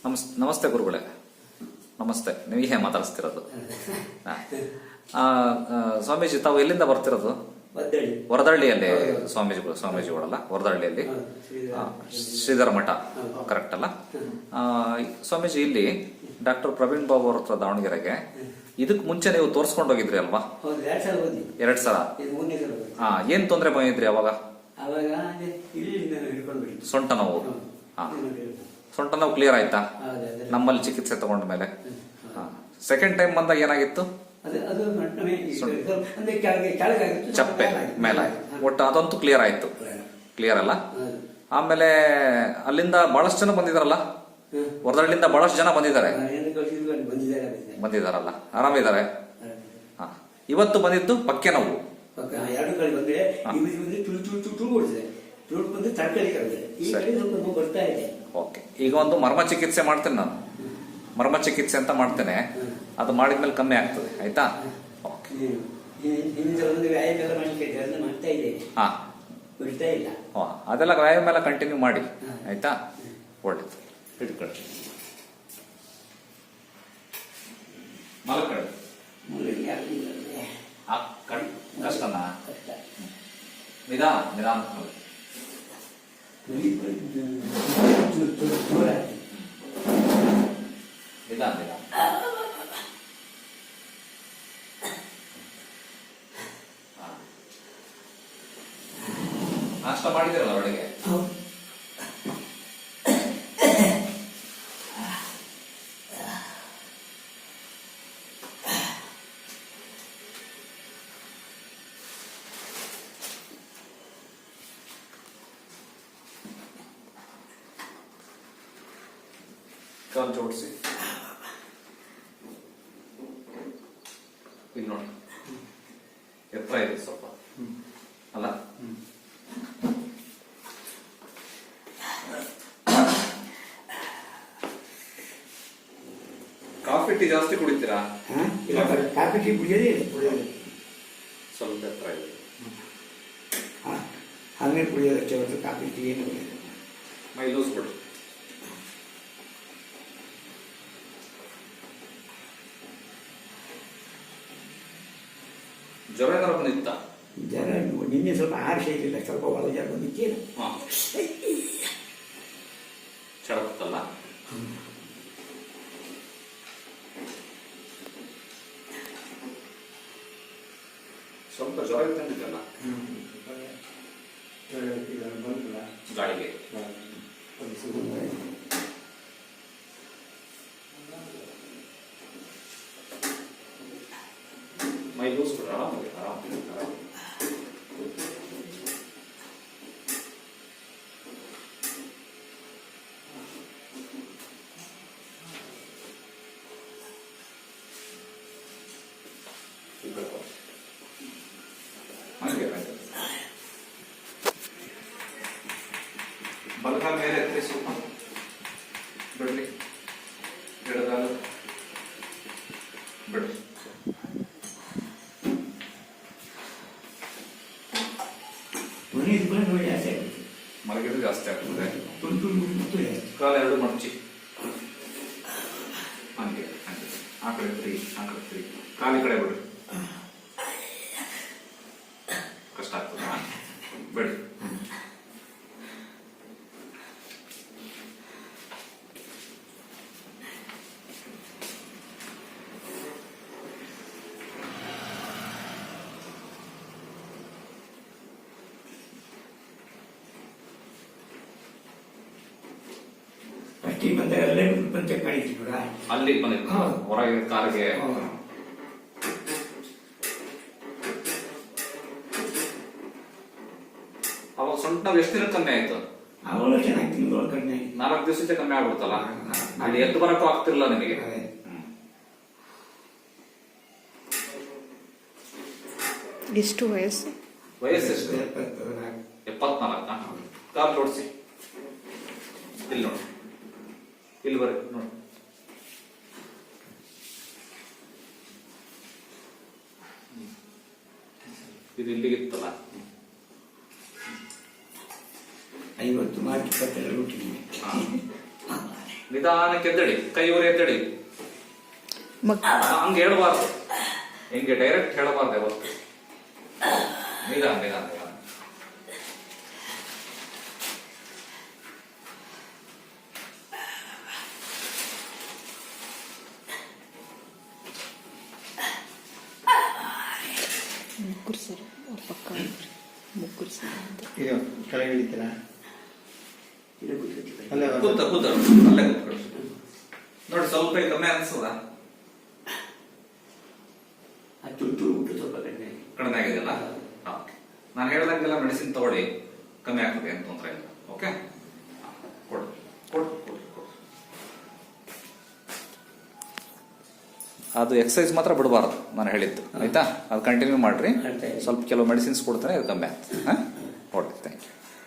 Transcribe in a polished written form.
ನಮಸ್ತೆ ಗುರುಗಳೇ. ನಮಸ್ತೆ. ನೀವೇ ಮಾತಾಡಿಸ್ತಿರೋದು? ಸ್ವಾಮೀಜಿ, ತಾವು ಎಲ್ಲಿಂದ ಬರ್ತಿರೋದು? ವರದಹಳ್ಳಿಯಲ್ಲಿ ಸ್ವಾಮೀಜಿಗಳಲ್ಲ, ವರದಹಳ್ಳಿಯಲ್ಲಿ ಶ್ರೀಧರ ಮಠ ಕರೆಕ್ಟ್ ಅಲ್ಲ? ಸ್ವಾಮೀಜಿ, ಇಲ್ಲಿ ಡಾಕ್ಟರ್ ಪ್ರವೀಣ್ ಬಾಬು ಅವ್ರ ಹತ್ರ ದಾವಣಗೆರೆಗೆ ಇದಕ್ ಮುಂಚೆ ನೀವು ತೋರ್ಸ್ಕೊಂಡು ಹೋಗಿದ್ರಿ ಅಲ್ವಾ? 2 ಸಲ. ಏನ್ ತೊಂದರೆ ಬಂದಿದ್ರಿ ಅವಾಗ? ಸೊಂಟ ನೋವು. ಸೊಂಟ ನೋವು ಕ್ಲಿಯರ್ ಆಯ್ತಾ ನಮ್ಮಲ್ಲಿ ಚಿಕಿತ್ಸೆ ತಗೊಂಡ ಮೇಲೆ? ಸೆಕೆಂಡ್ ಟೈಮ್ ಬಂದಾಗ ಏನಾಗಿತ್ತು? ಚಪ್ಪೆ ಮೇಲೆ ಒಟ್ಟು ಅದಂತೂ ಕ್ಲಿಯರ್ ಆಯ್ತು. ಕ್ಲಿಯರ್ ಅಲ್ಲ? ಆಮೇಲೆ ಅಲ್ಲಿಂದ ಬಹಳಷ್ಟು ಜನ ಬಂದಿದಾರಲ್ಲ, ವರದಹಳ್ಳಿಯಿಂದ ಬಹಳಷ್ಟು ಜನ ಬಂದಿದಾರಲ್ಲ, ಆರಾಮಿದ್ದಾರೆ. ಇವತ್ತು ಬಂದಿದ್ದು ಪಕ್ಕೆ ನೋವು. ಓಕೆ, ಈಗ ಒಂದು ಮರ್ಮ ಚಿಕಿತ್ಸೆ ಮಾಡ್ತೇನೆ ನಾನು. ಮರ್ಮ ಚಿಕಿತ್ಸೆ ಅಂತ ಮಾಡ್ತೇನೆ, ಅದು ಮಾಡಿದ್ಮೇಲೆ ಕಮ್ಮಿ ಆಗ್ತದೆ. ಆಯ್ತಾ? ಅದೆಲ್ಲ ವ್ಯಾಯಾಮ ಎಲ್ಲ ಕಂಟಿನ್ಯೂ ಮಾಡಿ. ಆಯ್ತಾ? ಒಳ್ಳೇದು. ಹಿಡ್ಕೊಳ್ಳಿ, ಮಲ್ಕೊಳ್ಳಿ. ಕಷ್ಟನಾ? ನಿಧಾನ ನಿಧಾನ ನಿಧಾನ ನಿಧಾನ. ನಾಷ್ಟ ಮಾಡಿದಿರಲ್ಲ ಒಳಗೆ? ಕಾಲು ಜೋಡಿಸಿ ಇಲ್ಲಿ ನೋಡಿ, ಎತ್ತರ ಇದೆ ಸ್ವಲ್ಪ ಅಲ್ಲ? ಕಾಫಿ ಟೀ ಜಾಸ್ತಿ ಕುಡಿತೀರಾ? ಕಾಫಿ ಟೀ ಕುಡಿಯೋದೇ ಸ್ವಲ್ಪ ಎತ್ತರ ಇದೆ, ಹಾಗೆ ಕುಡಿಯೋದಷ್ಟೇ ಹೊರತು ಕಾಫಿ ಟೀ ಏನು ಕುಡಿಯೋದು. ಮೈ ಲೂಸ್ ಕೊಡಿ. ಜ್ವರ ಏನಾರು ಬಂದಿತ್ತ? ಜ್ವರ ನಿನ್ನೆ ಸ್ವಲ್ಪ ಆರ್ಷ ಇರಲಿಲ್ಲ, ಸ್ವಲ್ಪ ಒಳ ಜ್ವರ ಬಂದಿತ್ತೇನು. ಚಳಕತ್ತಲ್ಲ? ಸ್ವಲ್ಪ ಜ್ವರ ಇತ್ತಂದಿದ್ದಲ್ಲ ಗಾಳಿಗೆ. ಮೈ ಲೂಸ್ ಕೊಡ್ರಿ, ಆರಾಮಾಗಿ ಆರಾಮಾಗಿ ಆರಾಮಾಗಿ. ಬಲಗಾಲ ಮೇಲೆ ಎತ್ತರಿ, ಸ್ವಲ್ಪ ಬಿಡ್ರಿ, ಎಡಗಾಲು ಬಿಡ್ರಿ. ಮಲಗಿದ್ರೆ ಜಾಸ್ತಿ ಆಗ್ತದೆ. ಕಾಲ ಎರಡು ಮಡಚಿ, ಹಂಗೆ ಹಂಗೆ ಆ ಕಡೆ ತಿರುಗಿ, ಆ ಕಡೆ ತಿರುಗಿ, ಕಾಲಿ ಕಡೆ ಬಿಡ್ರಿ. ಕಷ್ಟ ಆಗ್ತದ? ಬಿಡ್ರಿ. ಅಲ್ಲಿ ಬಂದಿತ್ತು ಹೊರಗೆ ಕಾಲಿಗೆ. ಅವಾಗ ಸೊಂಟ ಎಷ್ಟು ದಿನ ಕಮ್ಮಿ ಆಯ್ತು? 4 ದಿವಸಕ್ಕೆ ಕಮ್ಮಿ ಆಗ್ಬಿಡ್ತಲ್ಲ, ಅಲ್ಲಿ ಎದ್ದು ಬರಕ್ಕೂ ಆಗ್ತಿರ್ಲಿಲ್ಲ ನಿಮಗೆ. ಎಷ್ಟು ವಯಸ್ಸು? ವಯಸ್ಸೆಷ್ಟು? 74. ಕಾಲು ಜೋಡಿಸಿ, ಇಲ್ಲಿ ನೋಡಿ, ಇಲ್ಲಿ ಬರ್ರಿ ನೋಡಿ. ಇದು ಇಲ್ಲಿಗಿತ್ತಲ್ಲ? 50 ಮಾರ್ಚ್ 22 ಹುಟ್ಟಿದ್ದೀನಿ. ನಿಧಾನಕ್ಕೆ ಎದ್ದಡಿ, ಕೈ ಊರಿ ಎದ್ದಡಿ. ಹಂಗೆ ಹೇಳಬಾರ್ದು, ಹಿಂಗೆ ಡೈರೆಕ್ಟ್ ಹೇಳಬಾರ್ದು ಯಾವತ್ತು. ನಿಧಾನ ನಿಧಾನ ನಿಧಾನ. ಮುಗ್ಗುರು ಸರ್ ಅವ್ರ ಪಕ್ಕ ಮುಗ್ಗುರು ಸರ್ ಅಂತ ಇದು ಕೆಳಗೆ ಹಿಡಿತೀರಾ? ಅಲ್ಲೇ ಕೂತ ಕೂತ ಅಲ್ಲೇ ಕೂತ್ಕೊಳ್ಳಿ. ನೋಡಿ ಸ್ವಲ್ಪ ಕಮ್ಮಿ ಅನ್ಸದ? ಕಡಿಮೆ ಆಗಿದೆಯಲ್ಲ? ನಾನು ಹೇಳ್ದಂಗೆಲ್ಲ ಮೆಡಿಸಿನ್ ತಗೊಳ್ಳಿ, ಕಮ್ಮಿ ಆಗ್ತದೆ, ಏನು ತೊಂದರೆ ಇಲ್ಲ. ಓಕೆ, ಕೊಡು ಕೊಡು ಕೊಡು ಕೊಡು. ಅದು ಎಕ್ಸಸೈಸ್ ಮಾತ್ರ ಬಿಡಬಾರ್ದು ನಾನು ಹೇಳಿದ್ದು, ಆಯ್ತಾ? ಅದು ಕಂಟಿನ್ಯೂ ಮಾಡ್ರಿ. ಸ್ವಲ್ಪ ಕೆಲವು ಮೆಡಿಸಿನ್ಸ್ ಕೊಡ್ತಾನೆ, ಅದು ಕಮ್ಮಿ ಆಗ್ತದೆ. ಹಾಂ, ಕೊಡ್ತೇನೆ.